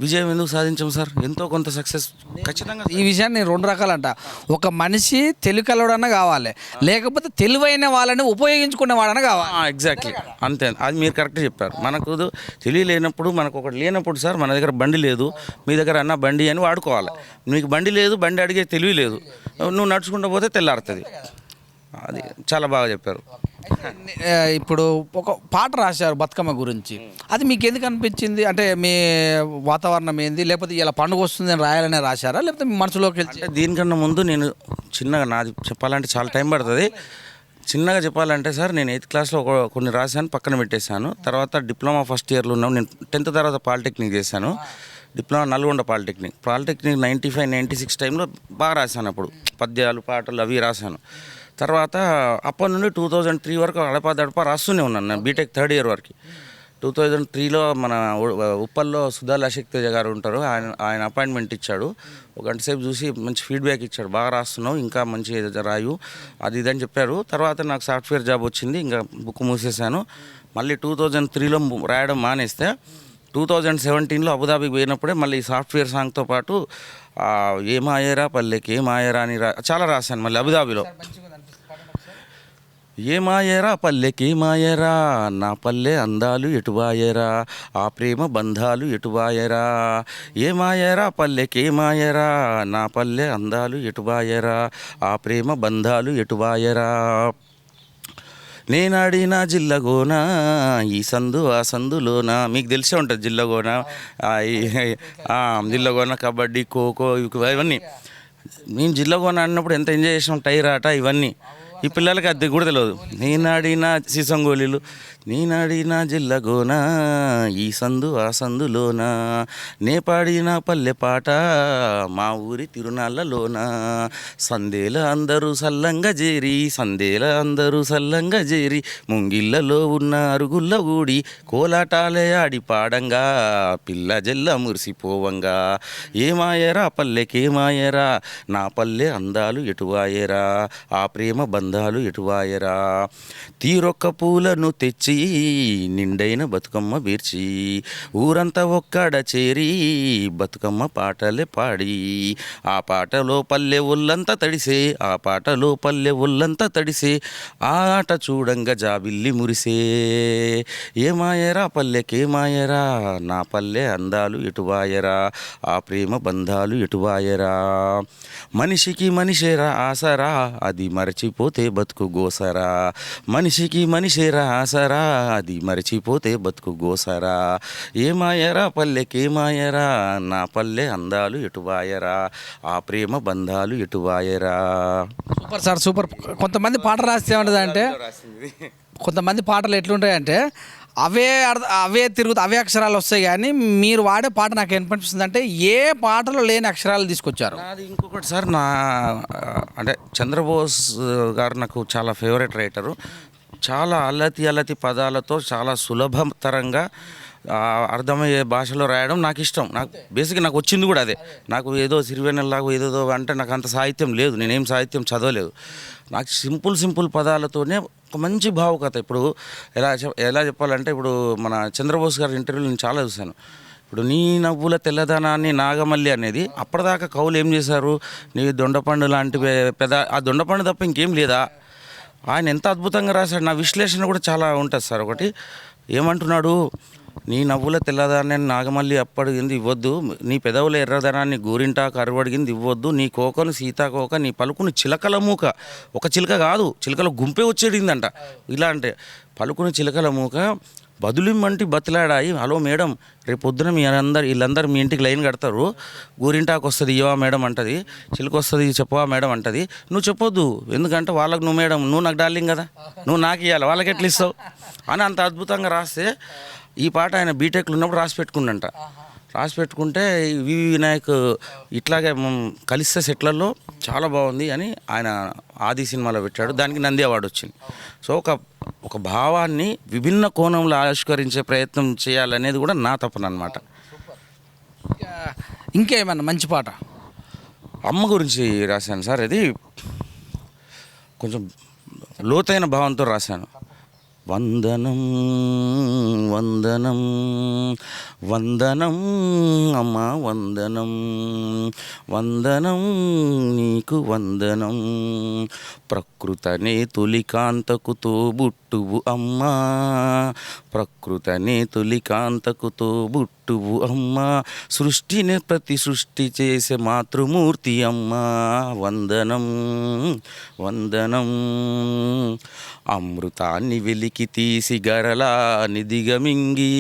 విజయం ఎందుకు సాధించాం సార్? ఎంతో కొంత సక్సెస్ ఖచ్చితంగా. ఈ విషయాన్ని నేను 2 రకాలంట. ఒక మనిషి తెలివికలవాడన్నా కావాలి, లేకపోతే తెలివైన వాళ్ళని ఉపయోగించుకునే వాడన్నా కావాలి. ఎగ్జాక్ట్లీ అంతే, అది మీరు కరెక్ట్ చెప్పారు. మనకు తెలివి లేనప్పుడు, మనకు ఒకటి లేనప్పుడు సార్, మన దగ్గర బండి లేదు, మీ దగ్గర అన్న బండి అని వాడుకోవాలి. మీకు బండి లేదు, బండి అడిగే తెలివి లేదు, నువ్వు నడుచుకుంటూ పోతే తెల్లారుతుంది. అది చాలా బాగా చెప్పారు. ఇప్పుడు ఒక పాట రాశారు బతుకమ్మ గురించి, అది మీకు ఎందుకు అనిపించింది? అంటే మీ వాతావరణం ఏంది, లేకపోతే ఇలా పండుగ వస్తుంది అని రాయాలనే రాశారా, లేకపోతే మీ మనసులోకి వెళ్ళి? దీనికన్నా ముందు నేను చిన్నగా, నాది చెప్పాలంటే చాలా టైం పడుతుంది. చిన్నగా చెప్పాలంటే సార్, నేను 8th క్లాస్లో కొన్ని రాశాను, పక్కన పెట్టేశాను. తర్వాత డిప్లొమా ఫస్ట్ ఇయర్లో ఉన్నాను. నేను 10th తర్వాత పాలిటెక్నిక్ చేశాను. డిప్లొమా నల్గొండ పాలిటెక్నిక్ 95, 96 టైంలో బాగా రాశాను. అప్పుడు పద్యాలు, పాటలు అవి రాశాను. తర్వాత అప్పటి నుండి 2003 వరకు అడపా రాస్తూనే ఉన్నాను. నేను బీటెక్ 3rd ఇయర్ వరకు. 2003లో మన ఉప్పల్లో సుధాల శక్తేజ గారు ఉంటారు, ఆయన అపాయింట్మెంట్ ఇచ్చాడు. ఒక గంట సేపు చూసి మంచి ఫీడ్బ్యాక్ ఇచ్చాడు, బాగా రాస్తున్నావు, ఇంకా మంచి రాయు, అది ఇదని చెప్పారు. తర్వాత నాకు సాఫ్ట్వేర్ జాబ్ వచ్చింది, ఇంకా బుక్ మూసేశాను. మళ్ళీ 2003లో రాయడం మానేస్తే 2017లో అబుదాబికి పోయినప్పుడే మళ్ళీ ఈ సాఫ్ట్వేర్ సాంగ్తో పాటు ఏ మాయరా పల్లెకి ఏ మాయరా అని చాలా రాశాను మళ్ళీ అబుదాబిలో. ఏ మాయరా పల్లెకి మాయరా నా పల్లె అందాలు ఎటువాయరా ఆ ప్రేమ బంధాలు ఎటువాయరా ఏ మాయరా పల్లెకి మాయరా నా పల్లె అందాలు ఎటువాయరా ఆ ప్రేమ బంధాలు ఎటువాయరా నేనాడిన జిల్లగోన ఈ సందు ఆ సందులోన మీకు తెలిసే ఉంటుంది జిల్లగోన జిల్లగోన కబడ్డీ ఖోఖో ఇవన్నీ. మేము జిల్లగోన ఆడినప్పుడు ఎంత ఎంజాయ్ చేసాం, టైర్ ఆట ఇవన్నీ. ఈ పిల్లలకి అది కూడా తెలియదు. నేనాడిన సీసంగోలీలు నేనాడిన జిల్లగోన ఈ సందు ఆ సందులోన నే పాడిన పల్లె పాట మా ఊరి తిరునాళ్ళలోన సందేల అందరూ సల్లంగా చేరి సందేల అందరూ సల్లంగా చేరి ముంగిళ్ళలో ఉన్న అరుగుల్ల ఊడి కోలాటాలే ఆడి పాడంగా పిల్ల జల్ల మురిసిపోవంగా ఏ మాయరా పల్లెకే మాయరా నా పల్లె అందాలు ఎటువాయరా ఆ ప్రేమ బంధాలు ఎటువాయరా తీరొక్క పూలను తెచ్చి నిండైన బతుకమ్మ బీర్చి ఊరంతా ఒక్కడ చేరి బతుకమ్మ పాటలే పాడి ఆ పాటలో పల్లె ఒళ్ళంతా తడిసే ఆ పాటలో పల్లె ఒళ్ళంతా తడిసే ఆ ఆట చూడంగా జాబిల్లి మురిసే ఏ మాయరా పల్లెకే మాయరా నా పల్లె అందాలు ఎటువాయరా ఆ ప్రేమ బంధాలు ఎటువాయరా మనిషికి మనిషేరా ఆసరా అది మరచిపోతే బతుకు గోసరా మనిషికి మనిషేరా ఆసరా అది మరచిపోతే బతుకు గోసరా ఏ మాయరా పల్లెకే మాయరా నా పల్లె అందాలు ఎటువాయరా ఆ ప్రేమ బంధాలు ఎటువాయరా. Super sir, super. కొంతమంది పాట రాస్తే ఏమంటుంది అంటే, కొంతమంది పాటలు ఎట్లుంటాయంటే అవే అవే అక్షరాలు వస్తాయి, కానీ మీరు వాడే పాట నాకు ఏమనిపిస్తుంది అంటే ఏ పాటలో లేని అక్షరాలు తీసుకొచ్చారు. అది ఇంకొకటి సార్, అంటే చంద్రబోస్ గారు నాకు చాలా ఫేవరెట్ రైటరు. చాలా అల్లతి పదాలతో చాలా సులభతరంగా అర్థమయ్యే భాషలో రాయడం నాకు ఇష్టం. నాకు వచ్చింది కూడా అదే. నాకు ఏదో సిరివెన్నెల్లాగా ఏదో అంటే నాకు అంత సాహిత్యం లేదు, నేనేం సాహిత్యం చదవలేదు. నాకు సింపుల్ పదాలతోనే ఒక మంచి భావుకథ. ఇప్పుడు ఎలా చెప్పాలంటే, ఇప్పుడు మన చంద్రబోస్ గారి ఇంటర్వ్యూలు నేను చాలా చూశాను. ఇప్పుడు నీ నవ్వుల తెల్లదనాన్ని నాగమల్లి అనేది అప్పటిదాకా కవులు ఏం చేశారు, నీ దొండపండు లాంటి ఆ దొండపండు తప్ప ఇంకేం లేదా. ఆయన ఎంత అద్భుతంగా రాశాడు. నా విశ్లేషణ కూడా చాలా ఉంటుంది సార్. ఒకటి ఏమంటున్నాడు, నీ నవ్వుల తెల్లదాన్ని నాగమల్లి అప్పడిగింది ఇవ్వద్దు, నీ పెదవుల ఎర్రదనాన్ని గోరింటాకు అరవడిగింది ఇవ్వద్దు, నీ కోకను సీతాకోక, నీ పలుకును చిలకల మూక, ఒక చిలక కాదు చిలకల గుంపే వచ్చేడిందంట. ఇలా అంటే పలుకుని చిలకల మూక బదులిమ్మంటి బతిలాడాయి. హలో మేడం, రేపు పొద్దున వీళ్ళందరూ మీ ఇంటికి లైన్ కడతారు, గోరింటాకు వస్తుంది ఇవ్వవా మేడం అంటది, చిలుక వస్తుంది చెప్పవా మేడం అంటది. నువ్వు చెప్పొద్దు, ఎందుకంటే వాళ్ళకు నువ్వు మేడం, నువ్వు నాకు డార్లింగ్ కదా, నువ్వు నాకు ఇవ్వాలి, వాళ్ళకి ఎట్లా ఇస్తావు అని అంత అద్భుతంగా రాస్తే. ఈ పాట ఆయన బీటెక్లో ఉన్నప్పుడు రాసి పెట్టుకుంటే వివి వినాయక్ ఇట్లాగే కలిస్తే సెట్లలో చాలా బాగుంది అని ఆయన ఆది సినిమాలో పెట్టాడు. దానికి నంది అవార్డు వచ్చింది. సో ఒక భావాన్ని విభిన్న కోణంలో ఆవిష్కరించే ప్రయత్నం చేయాలనేది కూడా నా తపన అనమాట. ఇంకేమన్నా మంచి పాట? అమ్మ గురించి రాశాను సార్. ఇది కొంచెం లోతైన భావంతో రాశాను. వందనం వందనం వందనం అమ్మా వందనం వందనం నీకు వందనం ప్రకృతనే తొలికాంతకు తోబుట్టువు అమ్మా ప్రకృతనే తొలికాంతకు తోబుట్టువు అమ్మా సృష్టిని ప్రతి సృష్టి చేసే మాతృమూర్తి అమ్మా వందనం వందనం అమృతాన్ని వెలికి తీసి గరలా నిదిగమింగి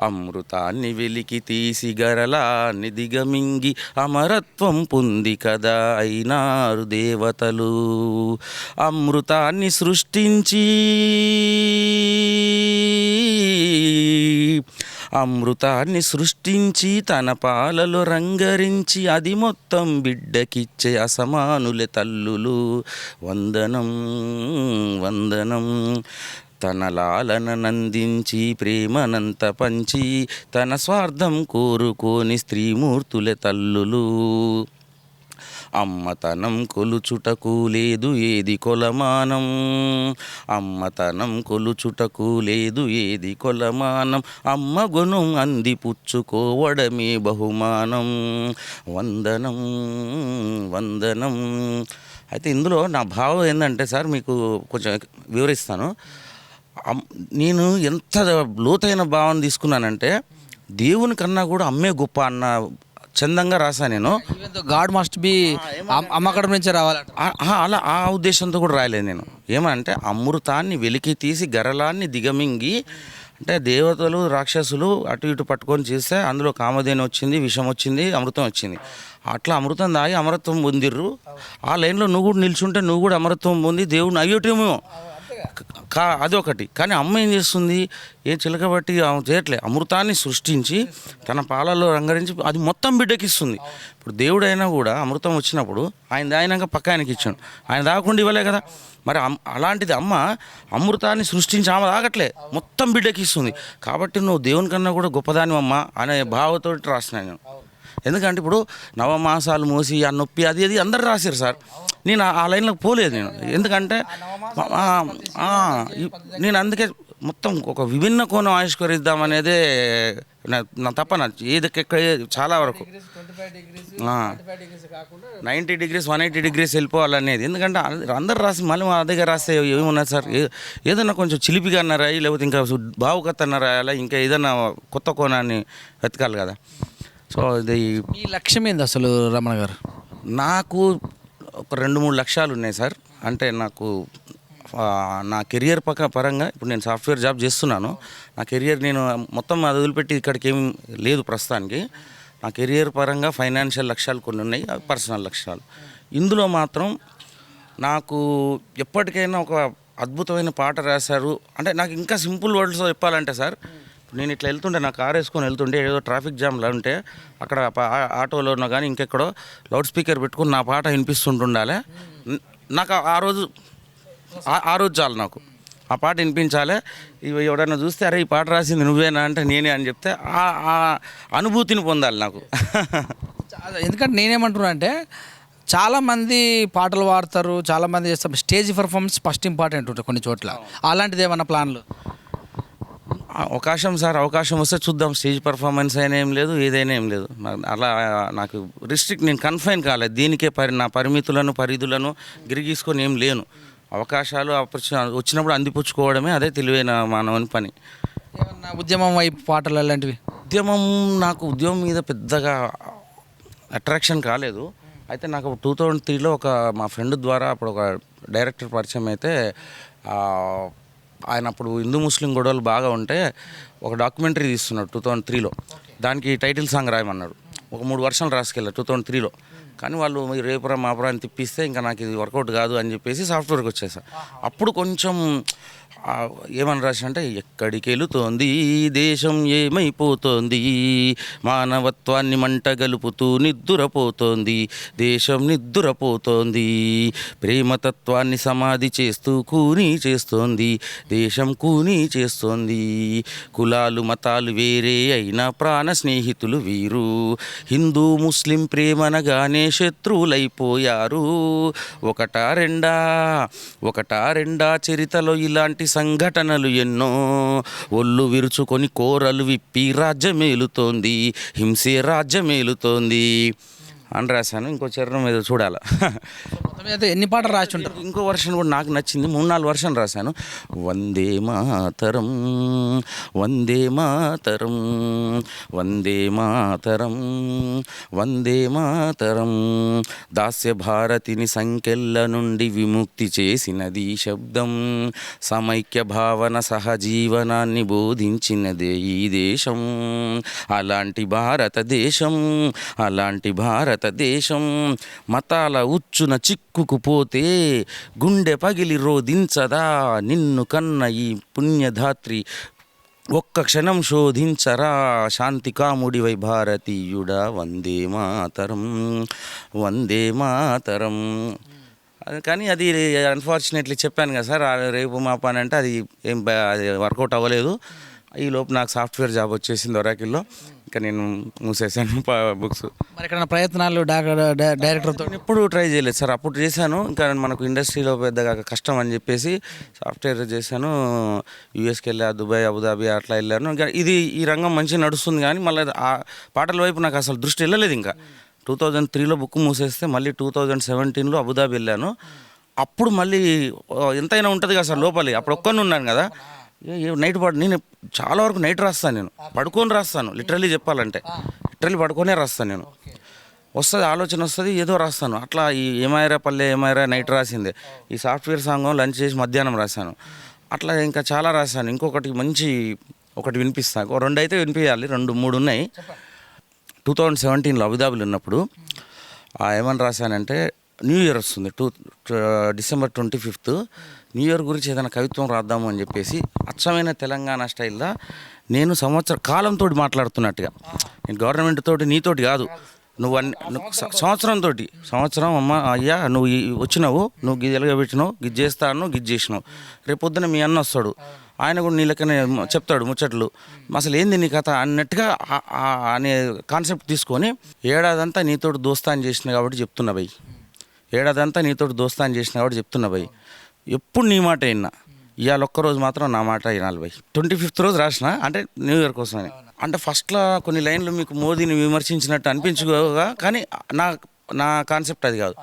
అమృతాన్ని వెలికి తీసి గరలా నిదిగమింగి అమరత్వం పొంది కదా అయినారు దేవతలు అమృతాన్ని సృష్టించి అమృతాన్ని సృష్టించి తన పాలలో రంగరించి అది మొత్తం బిడ్డకిచ్చే అసమానులే తల్లులు వందనం వందనం తన లాలనందించి ప్రేమనంత పంచి తన స్వార్థం కోరుకోని స్త్రీమూర్తులే తల్లులు అమ్మతనం కొలుచుటకు లేదు ఏది కొలమానం, అమ్మతనం కొలుచుటకు లేదు ఏది కొలమానం, అమ్మ గుణం అంది పుచ్చుకోవడమే బహుమానం, వందనం వందనం. అయితే ఇందులో నా భావం ఏంటంటే సార్ మీకు కొంచెం వివరిస్తాను. నేను ఎంత లోతైన భావం తీసుకున్నానంటే దేవుని కన్నా కూడా అమ్మే గొప్ప అన్న చందంగా రాసా నేను. గాడ్ మస్ట్ బి అమ్మకడం నుంచే రావాలంట. అలా ఆ ఉద్దేశంతో కూడా రాయలేదు నేను. ఏమంటే అమృతాన్ని వెలికి తీసి గరలాన్ని దిగమింగి, అంటే దేవతలు రాక్షసులు అటు ఇటు పట్టుకొని చేస్తే అందులో కామధేను వచ్చింది, విషం వచ్చింది, అమృతం వచ్చింది. అట్లా అమృతం దాగి అమరత్వం పొందిర్రు. ఆ లైన్లో నువ్వు కూడా నిల్చుంటే నువ్వు కూడా అమరత్వం పొంది దేవుడిని అయ్యేటేమో అదొకటి. కానీ అమ్మ ఏం చేస్తుంది, ఏ చిలకబట్టి చేయట్లే, అమృతాన్ని సృష్టించి తన పాలలో రంగరించి అది మొత్తం బిడ్డకిస్తుంది. ఇప్పుడు దేవుడైనా కూడా అమృతం వచ్చినప్పుడు ఆయన దాయినాక పక్క ఆయనకి ఇచ్చాడు, ఆయన దాగకుండా ఇవ్వలే కదా. మరి అలాంటిది అమ్మ అమృతాన్ని సృష్టించి ఆమె తాగట్లే, మొత్తం బిడ్డకి ఇస్తుంది. కాబట్టి నువ్వు దేవుని కన్నా కూడా గొప్పదాని అమ్మ అనే భావంతో రాసినాను నేను. ఎందుకంటే ఇప్పుడు నవమాసాలు మోసి ఆ నొప్పి అది అందరు రాశారు సార్. నేను ఆ లైన్లోకి పోలేదు నేను. ఎందుకంటే నేను అందుకే మొత్తం ఒక విభిన్న కోణం ఆవిష్కరిద్దామనేదే నా తప్పన. ఏదికెక్కడ చాలా వరకు 90 degrees 180 degrees వెళ్ళిపోవాలనేది. ఎందుకంటే అందరు రాసి మళ్ళీ మా దగ్గర రాస్తే ఏమున్నది సార్, ఏదన్నా కొంచెం చిలిపిగా అన్నారా, లేకపోతే ఇంకా భావుకత అన్నారా, అలా ఇంకా ఏదన్నా కొత్త కోణాన్ని వెతకాలి కదా. సో ఇది మీ లక్ష్యం ఏంది అసలు రమణ గారు? నాకు ఒక 2-3 లక్ష్యాలు ఉన్నాయి సార్. అంటే నాకు నా కెరియర్ పరంగా ఇప్పుడు నేను సాఫ్ట్వేర్ జాబ్ చేస్తున్నాను. నా కెరియర్ నేను మొత్తం అది వదిలిపెట్టి ఇక్కడికి ఏం లేదు ప్రస్తుతానికి. నా కెరియర్ పరంగా ఫైనాన్షియల్ లక్ష్యాలు కొన్ని ఉన్నాయి, పర్సనల్ లక్ష్యాలు. ఇందులో మాత్రం నాకు ఎప్పటికైనా ఒక అద్భుతమైన పాట రాశారు అంటే, నాకు ఇంకా సింపుల్ వర్డ్స్లో చెప్పాలంటే సార్, నేను ఇట్లా వెళ్తుంటే నా కారు వేసుకొని వెళ్తుంటే ఏదో ట్రాఫిక్ జామ్లో ఉంటే అక్కడ ఆటోలోనో కానీ ఇంకెక్కడో లౌడ్ స్పీకర్ పెట్టుకుని నా పాట వినిపిస్తుంటుండాలి. నాకు ఆ రోజు చాలు, నాకు ఆ పాట వినిపించాలి. ఇవి ఎవడన్నా చూస్తే అరే ఈ పాట రాసింది నువ్వేనా అంటే నేనే అని చెప్తే ఆ అనుభూతిని పొందాలి నాకు. ఎందుకంటే నేనేమంటున్నా అంటే చాలామంది పాటలు పాడతారు, చాలామంది చేస్తారు, స్టేజ్ పర్ఫార్మెన్స్ ఫస్ట్ ఇంపార్టెంట్ ఉంటుంది కొన్ని చోట్ల. అలాంటిది ఏమన్నా ప్లాన్లు? అవకాశం సార్, అవకాశం వస్తే చూద్దాం. స్టేజ్ పర్ఫార్మెన్స్ అయినా ఏం లేదు, ఏదైనా ఏం లేదు. అలా నాకు నేను కన్ఫైన్ కాలేదు దీనికే. నా పరిమితులను పరిధులను గిరిగీసుకొని ఏం లేను. అవకాశాలు వచ్చినప్పుడు అందిపుచ్చుకోవడమే అదే తెలివైన మానవుని పని. ఏమన్నా ఉద్యమం వైపు పాటలు అలాంటివి? నాకు ఉద్యమం మీద పెద్దగా అట్రాక్షన్ కాలేదు. అయితే నాకు 2003లో మా ఫ్రెండ్ ద్వారా అప్పుడు ఒక డైరెక్టర్ పరిచయం అయితే, ఆయన అప్పుడు హిందూ ముస్లిం గొడవలు బాగా ఉంటే ఒక డాక్యుమెంటరీ తీస్తున్నాడు 2003లో. దానికి టైటిల్ సాంగ్ రాయమన్నాడు. ఒక 3 వర్షాలు రాసుకెళ్ళారు 2003లో. కానీ వాళ్ళు రేపురా మాపురా అని తిప్పిస్తే ఇంకా నాకు ఇది వర్కౌట్ కాదు అని చెప్పేసి సాఫ్ట్వేర్కి వచ్చేసా. అప్పుడు కొంచెం ఏమని రాశానంటే, ఎక్కడికి వెళుతోంది దేశం, ఏమైపోతోంది, మానవత్వాన్ని మంట గలుపుతూ నిద్దురపోతోంది దేశం, నిద్దురపోతోంది, ప్రేమతత్వాన్ని సమాధి చేస్తూ కూనీ చేస్తోంది దేశం, కూనీ చేస్తోంది, కులాలు మతాలు వేరే అయినా ప్రాణ స్నేహితులు వీరు, హిందూ ముస్లిం ప్రేమనగానే శత్రువులైపోయారు, ఒకటా రెండా చరిత్రలో ఇలాంటి సంఘటనలు ఎన్నో, ఒళ్ళు విరుచుకొని కోరలు విప్పి రాజ్యమేలుతోంది, హింసే రాజ్యమేలుతోంది అని రాశాను. ఇంకో చరణం ఏదో చూడాలి. ఎన్ని పాటలు రాసి ఉంటారు? ఇంకో వర్షన్ కూడా నాకు నచ్చింది. 3-4 వర్షన్ రాశాను. వందే మాతరం వందే మాతరం వందే మాతరం వందే మాతరం, దాస్య భారతిని సంకెళ్ళ నుండి విముక్తి చేసినది శబ్దం, సమైక్య భావన సహజీవనాన్ని బోధించినదే ఈ దేశం, అలాంటి భారతదేశం మతాల ఉచ్చున చిక్కుకుపోతే గుండె పగిలి రోధించదా, నిన్ను కన్న ఈ పుణ్యధాత్రి ఒక్క క్షణం శోధించరా, శాంతి కాముడివై భారతీయుడా, వందే మాతరం వందే మాతరం. కానీ అది అన్ఫార్చునేట్లీ చెప్పాను కదా సార్, రేపు మా పని అంటే అది వర్కౌట్ అవ్వలేదు. ఈ లోపు నాకు సాఫ్ట్వేర్ జాబ్ వచ్చేసింది ఒరాకిల్లో. ఇంకా నేను మూసేసాను బుక్స్. మరి ఎక్కడైనా ప్రయత్నాలు డైరెక్టర్తో నేను ఎప్పుడు ట్రై చేయలేదు సార్. అప్పుడు చేశాను, ఇంకా మనకు ఇండస్ట్రీలో పెద్దగా కష్టం అని చెప్పేసి సాఫ్ట్వేర్ చేశాను. యూఎస్కి వెళ్ళా, దుబాయ్, అబుదాబి అట్లా వెళ్ళాను. ఇంకా ఈ రంగం మంచిగా నడుస్తుంది కానీ మళ్ళీ ఆ పాటల వైపు నాకు అసలు దృష్టి వెళ్ళలేదు. ఇంకా 2003లో బుక్ మూసేస్తే మళ్ళీ 2017లో అబుదాబి వెళ్ళాను. అప్పుడు మళ్ళీ ఎంతైనా ఉంటుంది కదా సార్ లోపలి. అప్పుడు ఒక్కని ఉన్నాను కదా, నైట్ నేను చాలా వరకు నైట్ రాస్తాను. నేను పడుకొని రాస్తాను, లిటరల్లీ చెప్పాలంటే లిటరల్లీ పడుకొనే రాస్తాను. నేను వస్తుంది ఆలోచన వస్తుంది, ఏదో రాస్తాను. అట్లా ఈ ఏమైరా పల్లె ఏమైరా నైట్ రాసిందే. ఈ సాఫ్ట్వేర్ సాంగ్ లంచ్ చేసి మధ్యాహ్నం రాశాను. అట్లా ఇంకా చాలా రాశాను. ఇంకొకటి మంచి ఒకటి వినిపిస్తాను, 2 అయితే వినిపించాలి, 2, 3 ఉన్నాయి. 2017లో అబుదాబిలో ఉన్నప్పుడు ఏమని రాశానంటే, న్యూ ఇయర్ వస్తుంది, December 25th, న్యూ ఇయర్ గురించి ఏదైనా కవిత్వం రాద్దాము అని చెప్పేసి అచ్చమైన తెలంగాణ స్టైల్లో నేను సంవత్సర కాలంతో మాట్లాడుతున్నట్టుగా, నేను గవర్నమెంట్ తోటి నీతోటి కాదు, నువ్వు సంవత్సరం అమ్మ అయ్యా నువ్వు వచ్చినావు, నువ్వు గిది ఎలగబెట్టినావు, గిది చేస్తాను, గిది చేసినావు, రేపు పొద్దున మీ అన్న వస్తాడు, ఆయన కూడా నీ లెక్కనే చెప్తాడు ముచ్చట్లు, అసలు ఏంది నీ కథ అన్నట్టుగా అనే కాన్సెప్ట్ తీసుకొని ఏడాదంతా నీతోటి దోస్తాన్ చేసిన కాబట్టి చెప్తున్నా భయ్, ఏడాదంతా నీతోటి దోస్తాన్ చేసిన కాబట్టి చెప్తున్నా భయ్, ఎప్పుడు నీ మాట విన్నా, ఇవాళ ఒక్కరోజు మాత్రం నా మాట వినాలి భయ్. 25th రోజు రాసిన, అంటే న్యూ ఇయర్ కోసమని. అంటే ఫస్ట్లో కొన్ని లైన్లు మీకు మోదీని విమర్శించినట్టు అనిపించుకోగా, కానీ నా కాన్సెప్ట్ అది కాదు.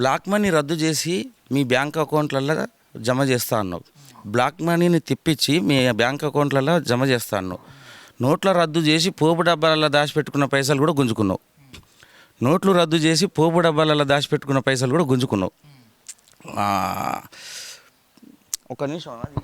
బ్లాక్ మనీ రద్దు చేసి మీ బ్యాంక్ అకౌంట్లలో జమ చేస్తా అన్నావు, బ్లాక్ మనీని తెప్పించి మీ బ్యాంక్ అకౌంట్లలో జమ చేస్తా అన్నావు, నోట్ల రద్దు చేసి పోపు డబ్బాలలో దాచిపెట్టుకున్న పైసలు కూడా గుంజుకున్నావు, నోట్లు రద్దు చేసి పోపు డబ్బాలలో దాచిపెట్టుకున్న పైసలు కూడా గుంజుకున్నావు. ఒక నిమిషం, అది